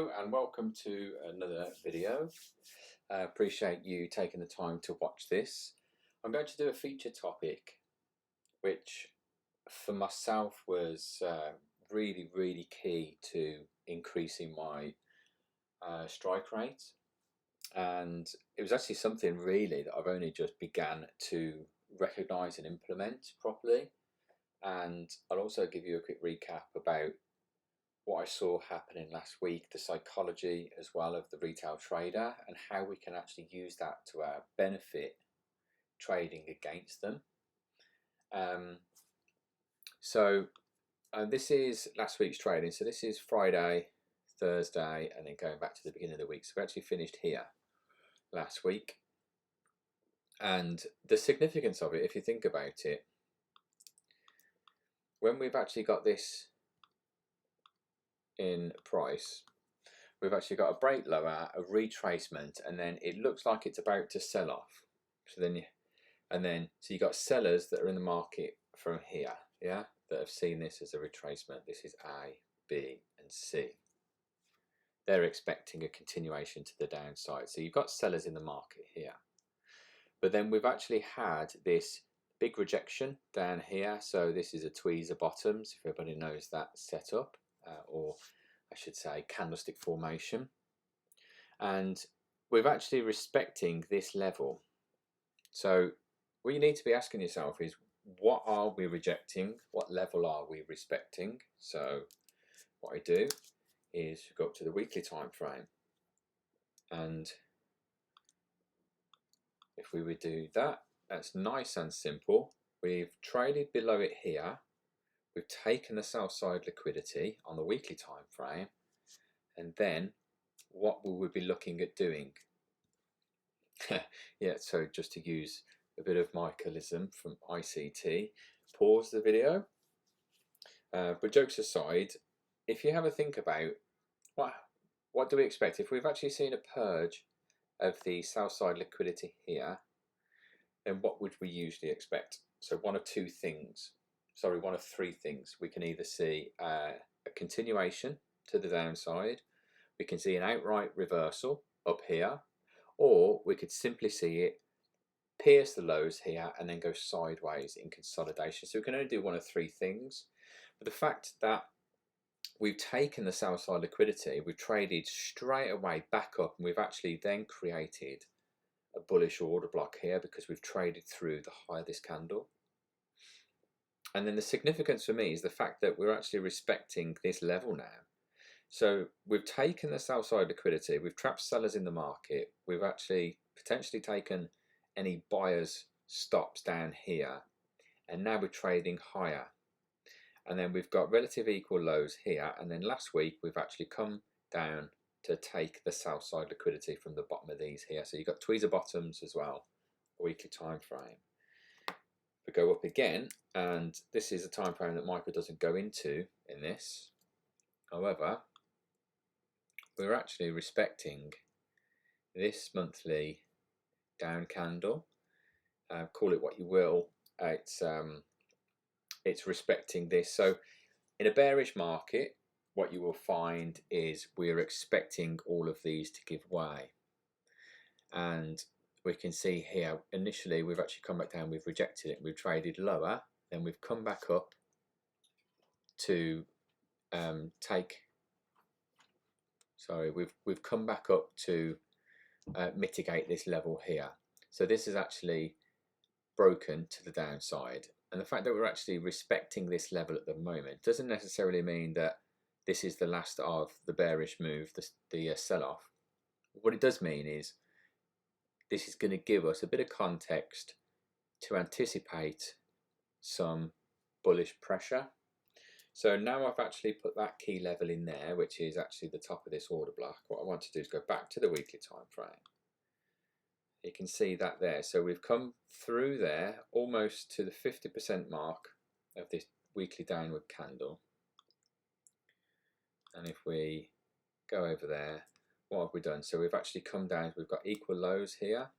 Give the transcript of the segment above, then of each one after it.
And welcome to another video. Appreciate you taking the time to watch this. I'm going to do a feature topic which for myself was really key to increasing my strike rate, and it was actually something really that I've only just began to recognize and implement properly. And I'll also give you a quick recap about what I saw happening last week, the psychology as well of the retail trader, and how we can actually use that to our benefit trading against them. This is last week's trading. So this is Friday, Thursday, and then going back to the beginning of the week. So we actually finished here last week. And the significance of it, if you think about it, when we've actually got this in price, we've actually got a break lower, a retracement, and then it looks like it's about to sell off. So you've got sellers that are in the market from here, yeah, that have seen this as a retracement. This is A, B, and C. They're expecting a continuation to the downside. So you've got sellers in the market here. But then we've actually had this big rejection down here. So this is a tweezer bottoms, if everybody knows that setup, or I should say candlestick formation. And we're actually respecting this level. So what you need to be asking yourself is, what are we rejecting? What level are we respecting? So what I do is go up to the weekly time frame, and if we would do that, that's nice and simple. We've traded below it here. We've taken the sell side liquidity on the weekly time frame, and then what will we be looking at doing? Yeah, so just to use a bit of Michaelism from ICT, pause the video. But jokes aside, if you have a think about what do we expect if we've actually seen a purge of the sell side liquidity here, then what would we usually expect? So one of three things. We can either see a continuation to the downside, we can see an outright reversal up here, or we could simply see it pierce the lows here and then go sideways in consolidation. So we can only do one of three things. But the fact that we've taken the sell side liquidity, we've traded straight away back up, and we've actually then created a bullish order block here because we've traded through the high of this candle. And then the significance for me is the fact that we're actually respecting this level now. So we've taken the sell side liquidity, we've trapped sellers in the market, we've actually potentially taken any buyers stops down here, and now we're trading higher. And then we've got relative equal lows here, and then last week we've actually come down to take the sell side liquidity from the bottom of these here. So you've got tweezer bottoms as well, weekly time frame. We go up again, and this is a time frame that Michael doesn't go into in this. However, we're actually respecting this monthly down candle. Call it what you will. It's respecting this. So in a bearish market, what you will find is we're expecting all of these to give way. And we can see here, initially we've actually come back down, we've rejected it, we've traded lower, then we've come back up to we've come back up to mitigate this level here. So this is actually broken to the downside. And the fact that we're actually respecting this level at the moment doesn't necessarily mean that this is the last of the bearish move, the sell-off. What it does mean is this is going to give us a bit of context to anticipate some bullish pressure. So now I've actually put that key level in there, which is actually the top of this order block. What I want to do is go back to the weekly time frame. You can see that there. So we've come through there almost to the 50% mark of this weekly downward candle. And if we go over there, what have we done? So we've actually come down, we've got equal lows here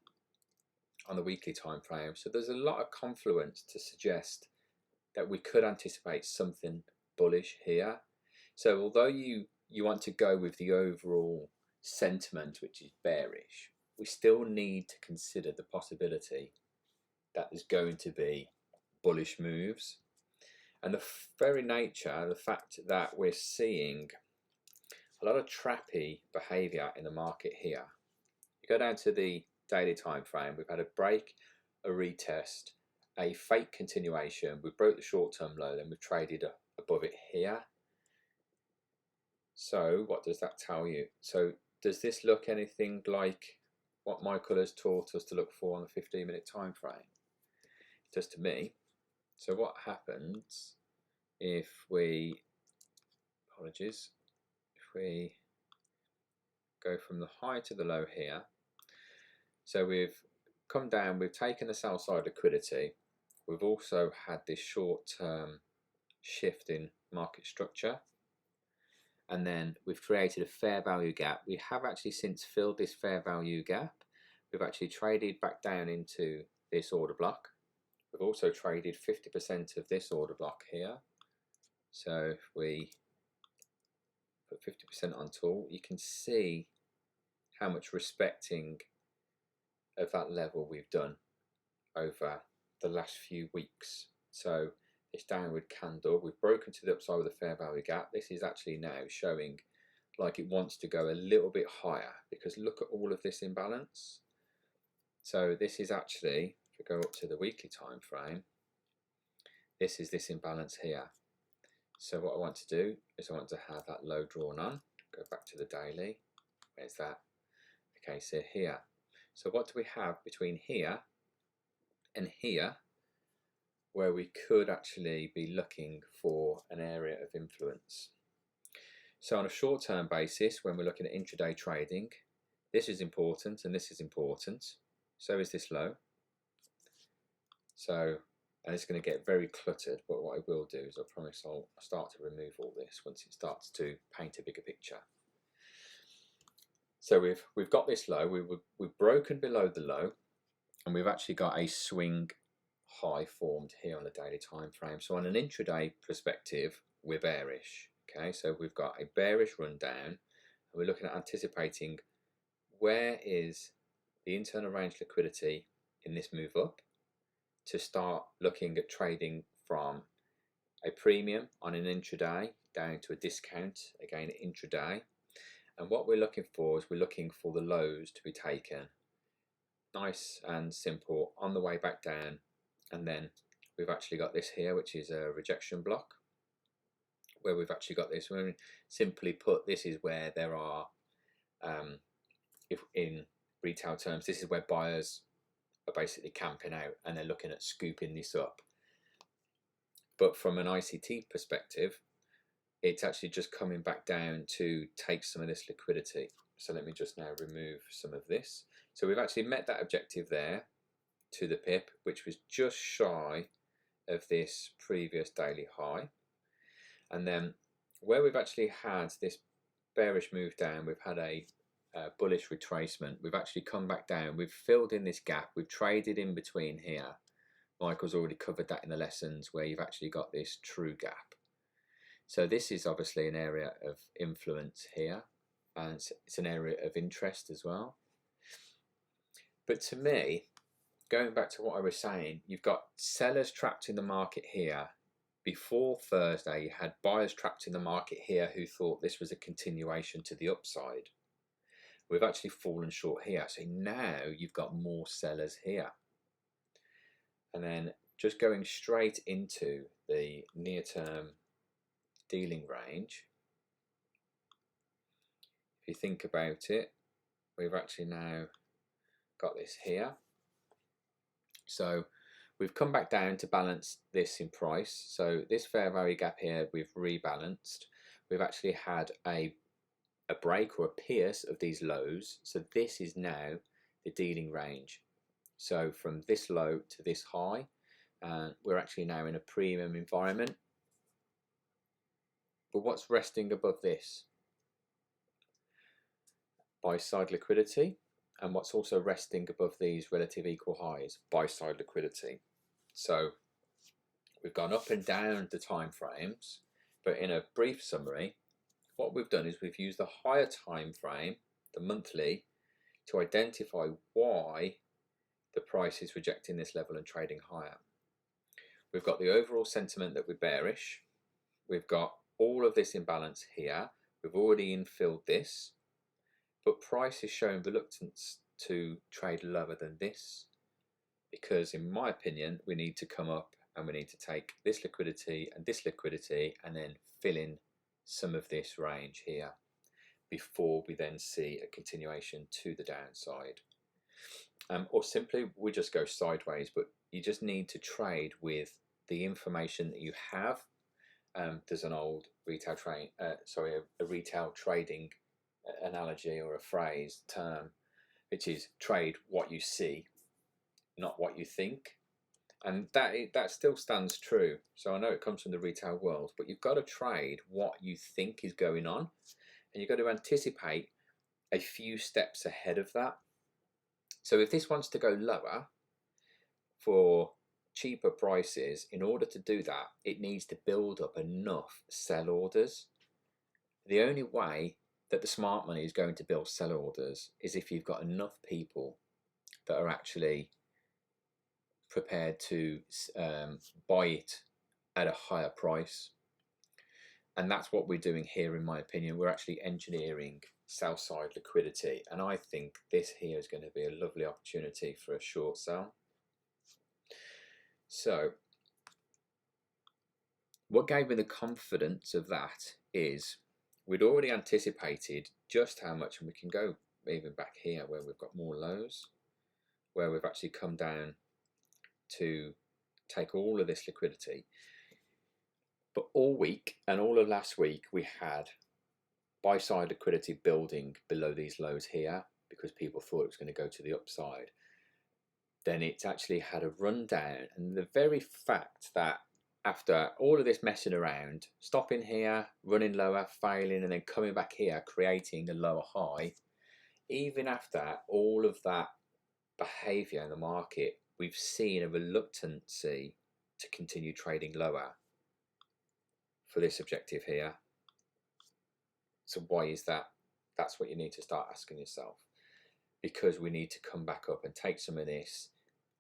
on the weekly time frame. So there's a lot of confluence to suggest that we could anticipate something bullish here. So although you you want to go with the overall sentiment, which is bearish, we still need to consider the possibility that there's going to be bullish moves. And the very nature, the fact that we're seeing a lot of trappy behavior in the market here. You go down to the daily time frame, we've had a break, a retest, a fake continuation, we broke the short-term low, then we've traded above it here. So what does that tell you? So does this look anything like what Michael has taught us to look for on the 15-minute time frame? It does to me. So what happens if we, if we go from the high to the low here? So we've come down, we've taken the sell side liquidity, we've also had this short-term shift in market structure, and then we've created a fair value gap. We have actually since filled this fair value gap. We've actually traded back down into this order block. We've also traded 50% of this order block here. So if we put 50% on tool, you can see how much respecting of that level we've done over the last few weeks. So this downward candle, we've broken to the upside with a fair value gap. This is actually now showing like it wants to go a little bit higher, because look at all of this imbalance. So this is actually, if we go up to the weekly time frame, this is this imbalance here. So what I want to do is I want to have that low drawn on, go back to the daily, where's that? Okay, so here. So what do we have between here and here where we could actually be looking for an area of influence? So on a short-term basis, when we're looking at intraday trading, this is important and this is important. So is this low. So, and it's going to get very cluttered, but what I will do is I promise I'll start to remove all this once it starts to paint a bigger picture. So we've got this low, we've broken below the low, and we've actually got a swing high formed here on the daily time frame. So on an intraday perspective, we're bearish. Okay, so we've got a bearish rundown, and we're looking at anticipating where is the internal range liquidity in this move up, to start looking at trading from a premium on an intraday down to a discount again intraday. And what we're looking for is we're looking for the lows to be taken nice and simple on the way back down, and then we've actually got this here, which is a rejection block, where we've actually got this. When we simply put, this is where there are, if in retail terms, this is where buyers are basically camping out and they're looking at scooping this up. But from an ICT perspective, it's actually just coming back down to take some of this liquidity. So let me just now remove some of this. So we've actually met that objective there to the pip, which was just shy of this previous daily high. And then where we've actually had this bearish move down, we've had a bullish retracement. We've actually come back down, we've filled in this gap, we've traded in between here. Michael's already covered that in the lessons, where you've actually got this true gap. So this is obviously an area of influence here, and it's an area of interest as well. But to me, going back to what I was saying, you've got sellers trapped in the market here. Before Thursday, you had buyers trapped in the market here who thought this was a continuation to the upside. We've actually fallen short here. So now you've got more sellers here. And then just going straight into the near-term dealing range, if you think about it, we've actually now got this here. So we've come back down to balance this in price. So this fair value gap here, we've rebalanced. We've actually had a break or a pierce of these lows. So this is now the dealing range. So from this low to this high, we're actually now in a premium environment. But what's resting above this? Buy side liquidity. And what's also resting above these relative equal highs? Buy side liquidity. So we've gone up and down the time frames, but in a brief summary, what we've done is we've used the higher time frame, the monthly, to identify why the price is rejecting this level and trading higher. We've got the overall sentiment that we're bearish. We've got all of this imbalance here. We've already infilled this, but price is showing reluctance to trade lower than this, because in my opinion, we need to come up and we need to take this liquidity and then fill in some of this range here before we then see a continuation to the downside. Or simply we just go sideways, but you just need to trade with the information that you have. There's an old retail a retail trading analogy or a phrase term, which is trade what you see, not what you think. And that still stands true. So I know it comes from the retail world, but you've got to trade what you think is going on, and you've got to anticipate a few steps ahead of that. So if this wants to go lower for cheaper prices, in order to do that, it needs to build up enough sell orders. The only way that the smart money is going to build sell orders is if you've got enough people that are actually prepared to buy it at a higher price. And that's what we're doing here, in my opinion. We're actually engineering sell side liquidity, and I think this here is going to be a lovely opportunity for a short sell. So what gave me the confidence of that is we'd already anticipated just how much, and we can go even back here where we've got more lows, where we've actually come down to take all of this liquidity. But all week and all of last week we had buy side liquidity building below these lows here because people thought it was going to go to the upside. Then it's actually had a run down, and the very fact that after all of this messing around, stopping here, running lower, failing, and then coming back here, creating a lower high, even after all of that behavior in the market, we've seen a reluctancy to continue trading lower for this objective here. So why is that? That's what you need to start asking yourself, because we need to come back up and take some of this.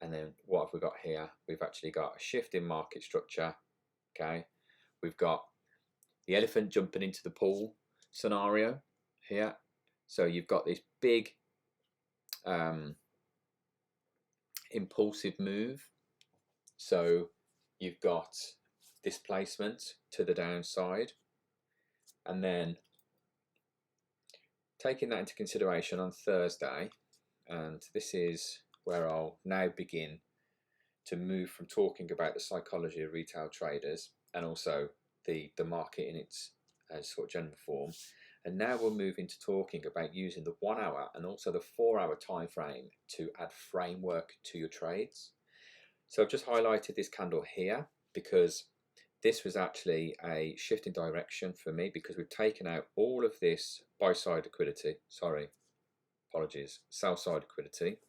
And then what have we got here? We've actually got a shift in market structure. Okay, we've got the elephant jumping into the pool scenario here. So you've got this big impulsive move. So you've got displacement to the downside, and then taking that into consideration on Thursday, and this is where I'll now begin to move from talking about the psychology of retail traders and also the market in its sort of general form. And now we'll move into talking about using the 1 hour and also the 4 hour time frame to add framework to your trades. So I've just highlighted this candle here because this was actually a shift in direction for me, because we've taken out all of this buy side liquidity, sell side liquidity.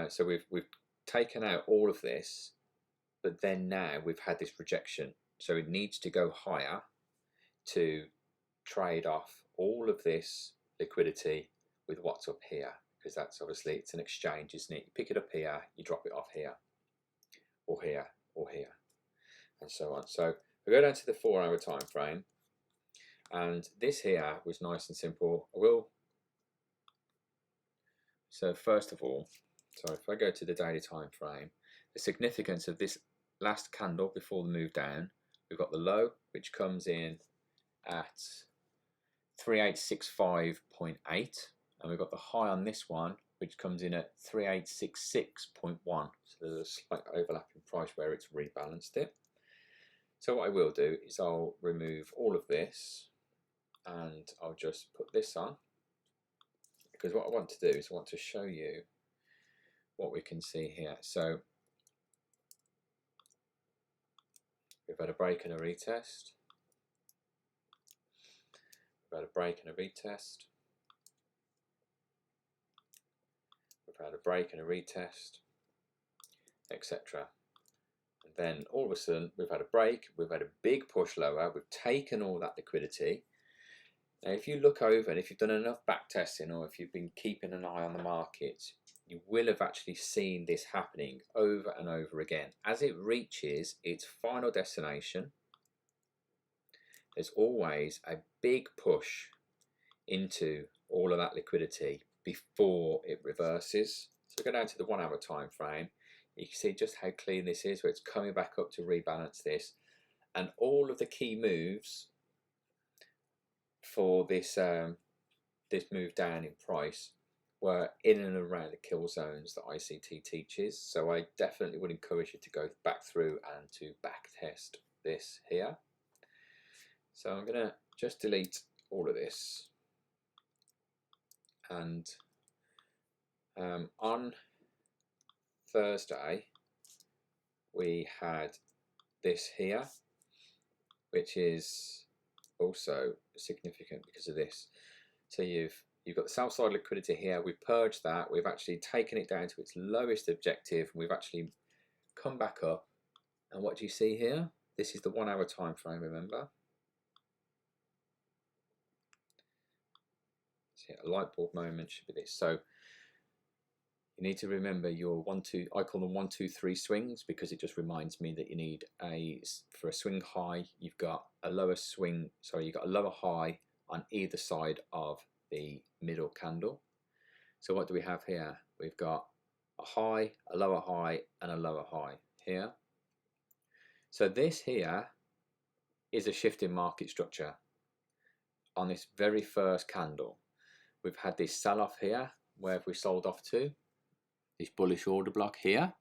So we've taken out all of this, but then now we've had this rejection. So it needs to go higher to trade off all of this liquidity with what's up here, because that's obviously, it's an exchange, isn't it? You pick it up here, you drop it off here, or here, or here, and so on. So we go down to the 4 hour time frame, and this here was nice and simple. So first of all, so if I go to the daily time frame, the significance of this last candle before the move down, we've got the low, which comes in at 3865.8, and we've got the high on this one, which comes in at 3866.1. So there's a slight overlap in price where it's rebalanced it. So what I will do is I'll remove all of this and I'll just put this on, because what I want to do is I want to show you what we can see here. So we've had a break and a retest. We've had a break and a retest. We've had a break and a retest, etc. And then all of a sudden we've had a break, we've had a big push lower, we've taken all that liquidity, Now, if you look over and if you've done enough back testing, or if you've been keeping an eye on the market, you will have actually seen this happening over and over again. As it reaches its final destination, there's always a big push into all of that liquidity before it reverses. So go down to the 1 hour time frame. You can see just how clean this is, where it's coming back up to rebalance this, and all of the key moves for this this move down in price were in and around the kill zones that ICT teaches. So I definitely would encourage you to go back through and to back test this here. So I'm going to just delete all of this, and on Thursday we had this here, which is also significant because of this. So you've got the sell side liquidity here. We've purged that. We've actually taken it down to its lowest objective. We've actually come back up, and what do you see here? This is the 1 hour time frame, remember? So a light bulb moment should be this. So you need to remember your 1, 2, I call them 1, 2, 3 swings, because it just reminds me that you need for a swing high, you've got a lower swing, sorry, you've got a lower high on either side of the middle candle. So what do we have here? We've got a high, a lower high, and a lower high here. So this here is a shift in market structure. On this very first candle, we've had this sell-off here. Where have we sold off to? This bullish order block here.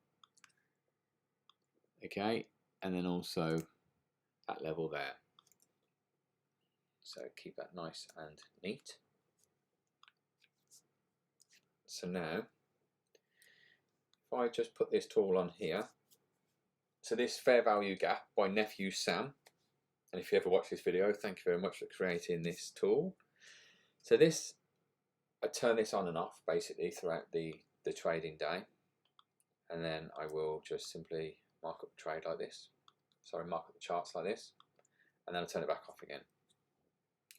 Okay, and then also that level there. So keep that nice and neat. So now, if I just put this tool on here, so this fair value gap by nephew Sam, and if you ever watch this video, thank you very much for creating this tool. So this, I turn this on and off basically throughout the trading day, and then I will just simply mark up the trade like this, mark up the charts like this, and then I'll turn it back off again.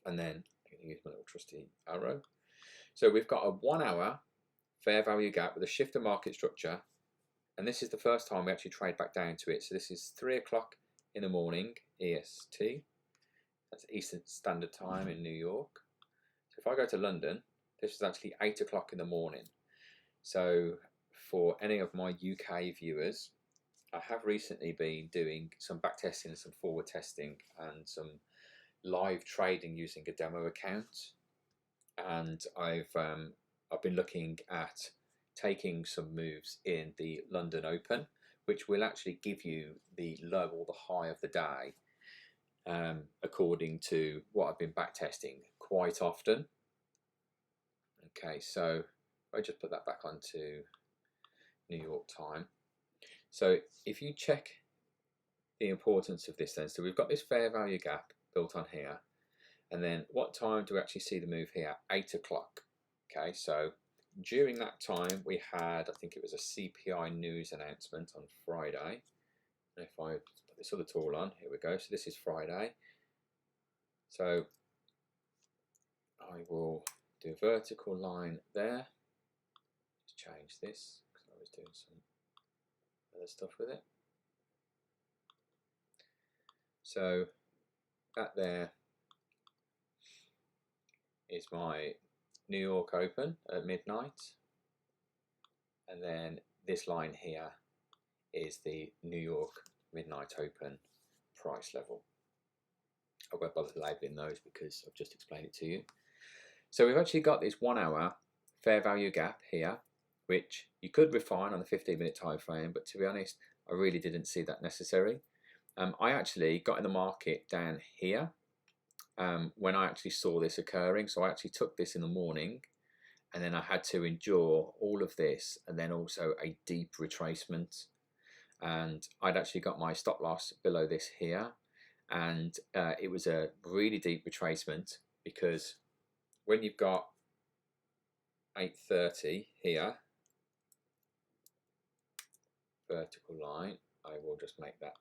And then I'm going to use my little trusty arrow. So we've got a 1 hour fair value gap with a shift of market structure, and this is the first time we actually trade back down to it. So this is 3 o'clock in the morning EST, that's Eastern Standard Time in New York. So if I go to London, this is actually 8 o'clock in the morning. So for any of my UK viewers, I have recently been doing some back testing and some forward testing and some live trading using a demo account, and I've been looking at taking some moves in the London Open, which will actually give you the low or the high of the day, according to what I've been back testing quite often. Okay, so I just put that back onto New York time. So if you check the importance of this then, so we've got this fair value gap built on here, and then what time do we actually see the move here? 8 o'clock. Okay, so during that time we had, I think it was a CPI news announcement on Friday. And if I put this other tool on, here we go, so this is Friday. So I will do a vertical line there. Let's change this because I was doing some other stuff with it. So that there is my New York Open at midnight, and then this line here is the New York Midnight Open price level. I won't bother labeling those because I've just explained it to you. So we've actually got this 1 hour fair value gap here, which you could refine on the 15-minute time frame, but to be honest, I really didn't see that necessary. I actually got in the market down here when I actually saw this occurring. So I actually took this in the morning, and then I had to endure all of this and then also a deep retracement. And I'd actually got my stop loss below this here, and it was a really deep retracement, because when you've got 830 here, vertical line, I will just make that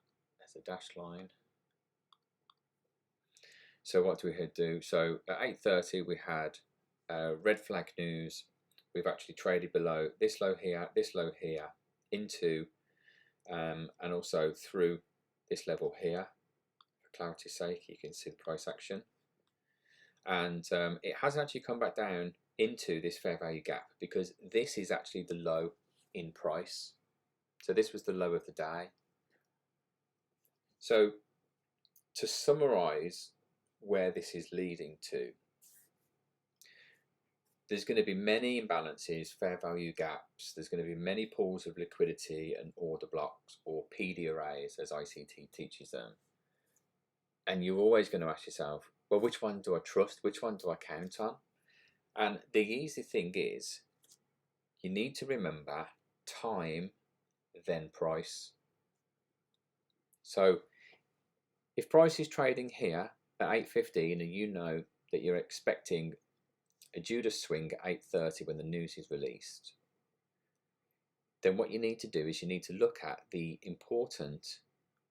as a dashed line. So what do we do? So at 8:30 we had red flag news. We've actually traded below this low here, into and also through this level here. For clarity's sake, you can see the price action, and it hasn't actually come back down into this fair value gap because this is actually the low in price. So this was the low of the day. So to summarize where this is leading to, there's going to be many imbalances, fair value gaps. There's going to be many pools of liquidity and order blocks, or PD arrays as ICT teaches them. And you're always going to ask yourself, well, which one do I trust? Which one do I count on? And the easy thing is, you need to remember time, then price. So if price is trading here at 8:15 and you know that you're expecting a Judas swing at 8:30 when the news is released, then what you need to do is you need to look at the important,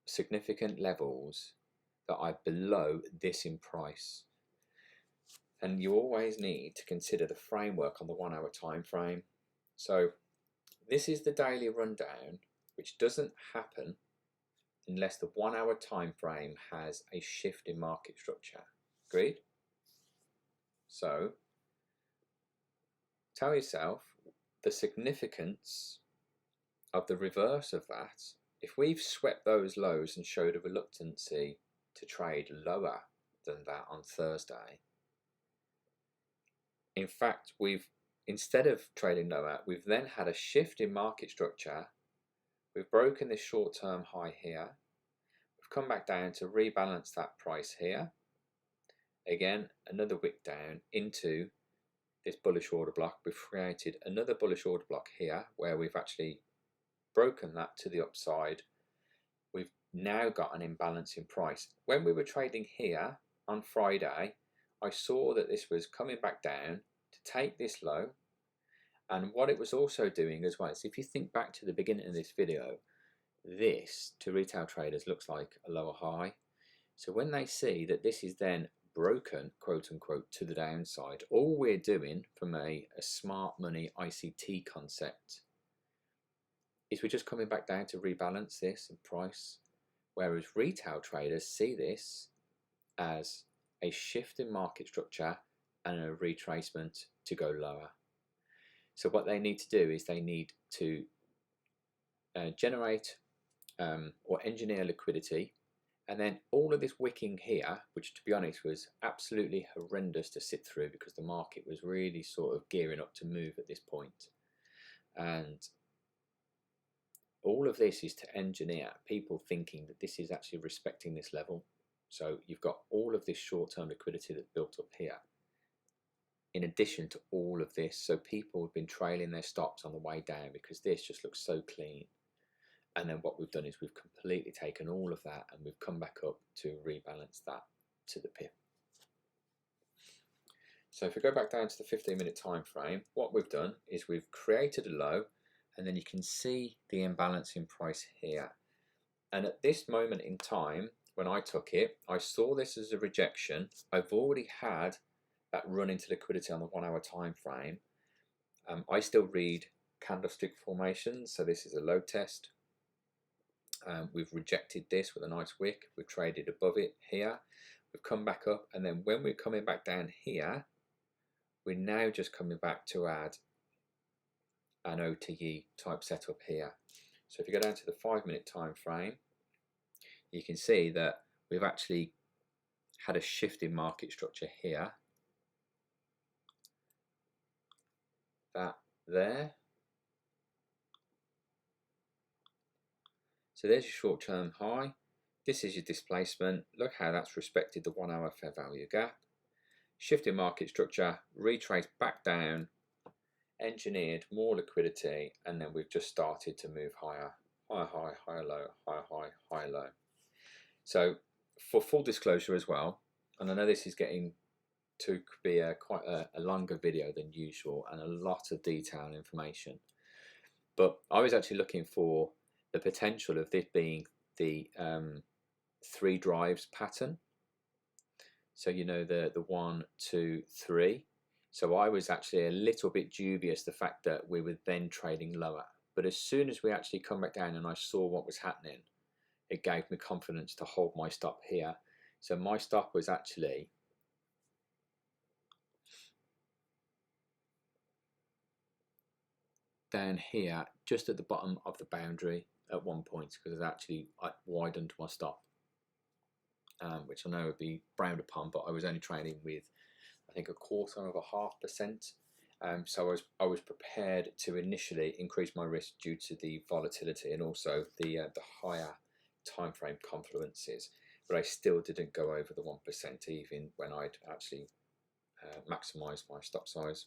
significant levels that are below this in price. And you always need to consider the framework on the 1 hour time frame. So this is the daily rundown, which doesn't happen unless the 1 hour time frame has a shift in market structure. Agreed? So tell yourself the significance of the reverse of that. If we've swept those lows and showed a reluctancy to trade lower than that on Thursday, in fact, instead of trading lower, we've then had a shift in market structure. We've broken this short-term high here. We've come back down to rebalance that price here. Again, another wick down into this bullish order block. We've created another bullish order block here where we've actually broken that to the upside. We've now got an imbalance in price. When we were trading here on Friday, I saw that this was coming back down to take this low, and what it was also doing as well is, if you think back to the beginning of this video, this to retail traders looks like a lower high. So when they see that this is then broken, quote unquote, to the downside, all we're doing from a smart money ICT concept is we're just coming back down to rebalance this in price, whereas retail traders see this as a shift in market structure and a retracement to go lower. So what they need to do is they need to generate or engineer liquidity, and then all of this wicking here, which to be honest was absolutely horrendous to sit through because the market was really sort of gearing up to move at this point. And all of this is to engineer people thinking that this is actually respecting this level. So you've got all of this short-term liquidity that's built up here, in addition to all of this. So people have been trailing their stops on the way down because this just looks so clean. And then what we've done is we've completely taken all of that and we've come back up to rebalance that to the pip. So if we go back down to the 15-minute time frame, what we've done is we've created a low, and then you can see the imbalance in price here. And at this moment in time, when I took it, I saw this as a rejection. I've already had that run into liquidity on the 1 hour time frame. I still read candlestick formations, so this is a low test. We've rejected this with a nice wick. We've traded above it here. We've come back up, and then when we're coming back down here, we're now just coming back to add an OTE type setup here. So if you go down to the 5-minute time frame, you can see that we've actually had a shift in market structure here. That there. So there's your short-term high. This is your displacement. Look how that's respected the 1 hour fair value gap. Shift in market structure, retrace back down, engineered more liquidity, and then we've just started to move higher. Higher high, higher low, higher high, higher low. So for full disclosure as well, and I know this is getting to be quite a longer video than usual and a lot of detail and information, but I was actually looking for the potential of this being the 3 drives pattern. So you know the 1, 2, 3. So I was actually a little bit dubious the fact that we were then trading lower. But as soon as we actually come back down and I saw what was happening, it gave me confidence to hold my stop here. So my stop was actually down here, just at the bottom of the boundary at one point, because I widened my stop, which I know would be frowned upon, but I was only trading with, I think, 0.25%. So I was prepared to initially increase my risk due to the volatility and also the higher time frame confluences, but I still didn't go over the 1% even when I'd actually maximised my stop size.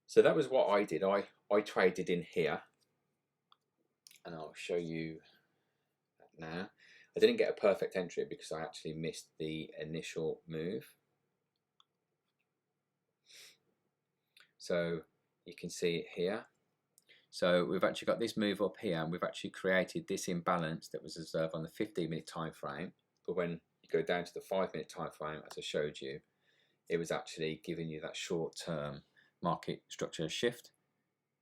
So that was what I did. I traded in here, and I'll show you that now. I didn't get a perfect entry because I actually missed the initial move. So you can see it here. So we've actually got this move up here, and we've actually created this imbalance that was observed on the 15-minute time frame. But when you go down to the 5-minute time frame, as I showed you, it was actually giving you that short-term market structure shift.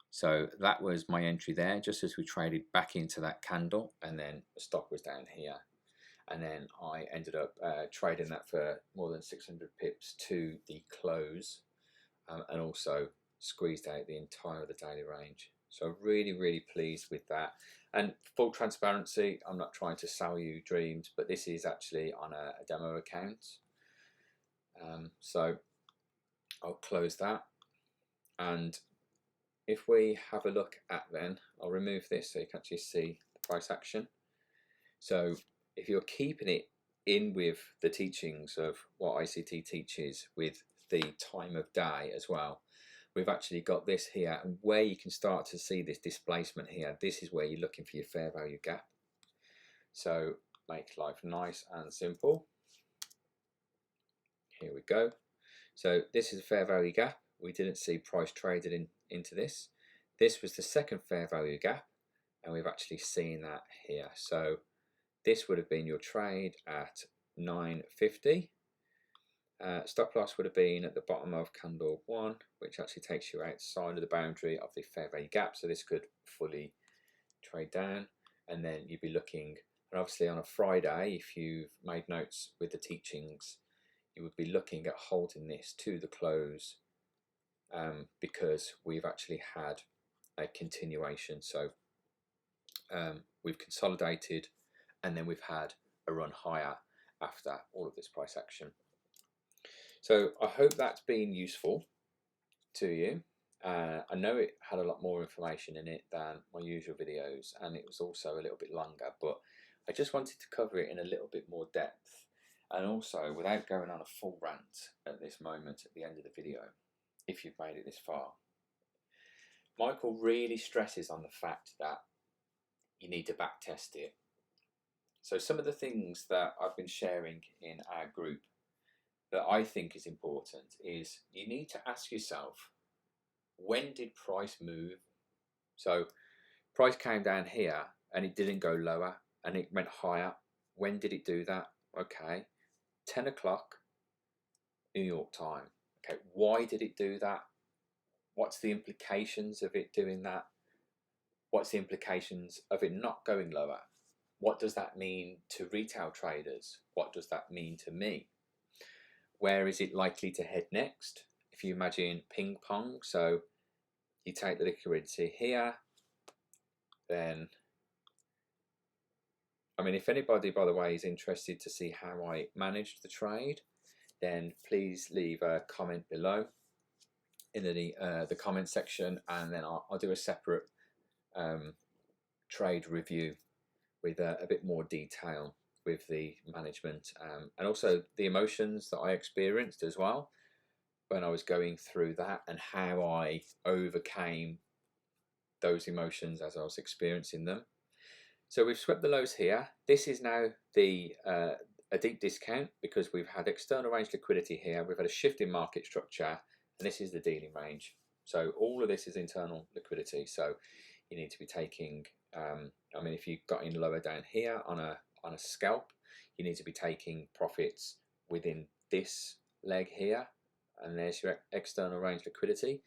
So that was my entry there, just as we traded back into that candle, and then the stock was down here. And then I ended up trading that for more than 600 pips to the close, and also squeezed out the entire of the daily range. So really, really pleased with that. And full transparency, I'm not trying to sell you dreams, but this is actually on a demo account. So I'll close that. And if we have a look at then, I'll remove this so you can actually see the price action. So if you're keeping it in with the teachings of what ICT teaches with the time of day as well, we've actually got this here, and where you can start to see this displacement here, this is where you're looking for your fair value gap. So make life nice and simple. Here we go. So this is a fair value gap. We didn't see price traded into this. This was the second fair value gap, and we've actually seen that here. So this would have been your trade at 9.50. Stop loss would have been at the bottom of candle 1, which actually takes you outside of the boundary of the fair value gap. So this could fully trade down, and then you'd be looking, and obviously on a Friday, if you've made notes with the teachings, you would be looking at holding this to the close, because we've actually had a continuation. So we've consolidated, and then we've had a run higher after all of this price action. So I hope that's been useful to you. I know it had a lot more information in it than my usual videos, and it was also a little bit longer, but I just wanted to cover it in a little bit more depth, and also without going on a full rant at this moment at the end of the video, if you've made it this far. Michael really stresses on the fact that you need to back test it. So some of the things that I've been sharing in our group that I think is important is you need to ask yourself, when did price move? So price came down here and it didn't go lower and it went higher. When did it do that? Okay, 10 o'clock New York time. Okay, why did it do that? What's the implications of it doing that? What's the implications of it not going lower? What does that mean to retail traders? What does that mean to me? Where is it likely to head next? If you imagine ping pong, so you take the liquidity here, then, I mean, if anybody, by the way, is interested to see how I managed the trade, then please leave a comment below in the comment section, and then I'll do a separate trade review with a bit more detail with the management, and also the emotions that I experienced as well when I was going through that, and how I overcame those emotions as I was experiencing them. So we've swept the lows here. This is now a deep discount because we've had external range liquidity here, we've had a shift in market structure, and this is the dealing range. So all of this is internal liquidity. So you need to be taking, I mean, if you got in lower down here on a scalp, you need to be taking profits within this leg here, and there's your external range liquidity,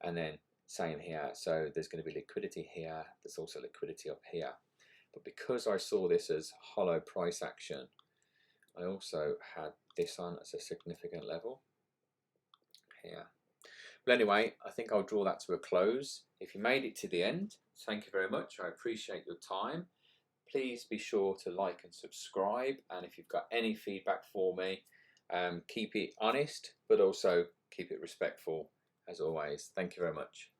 and then same here. So there's going to be liquidity here, there's also liquidity up here. But because I saw this as hollow price action, I also had this on as a significant level here. But anyway, I think I'll draw that to a close. If you made it to the end, thank you very much. I appreciate your time. Please be sure to like and subscribe. And if you've got any feedback for me, keep it honest, but also keep it respectful as always. Thank you very much.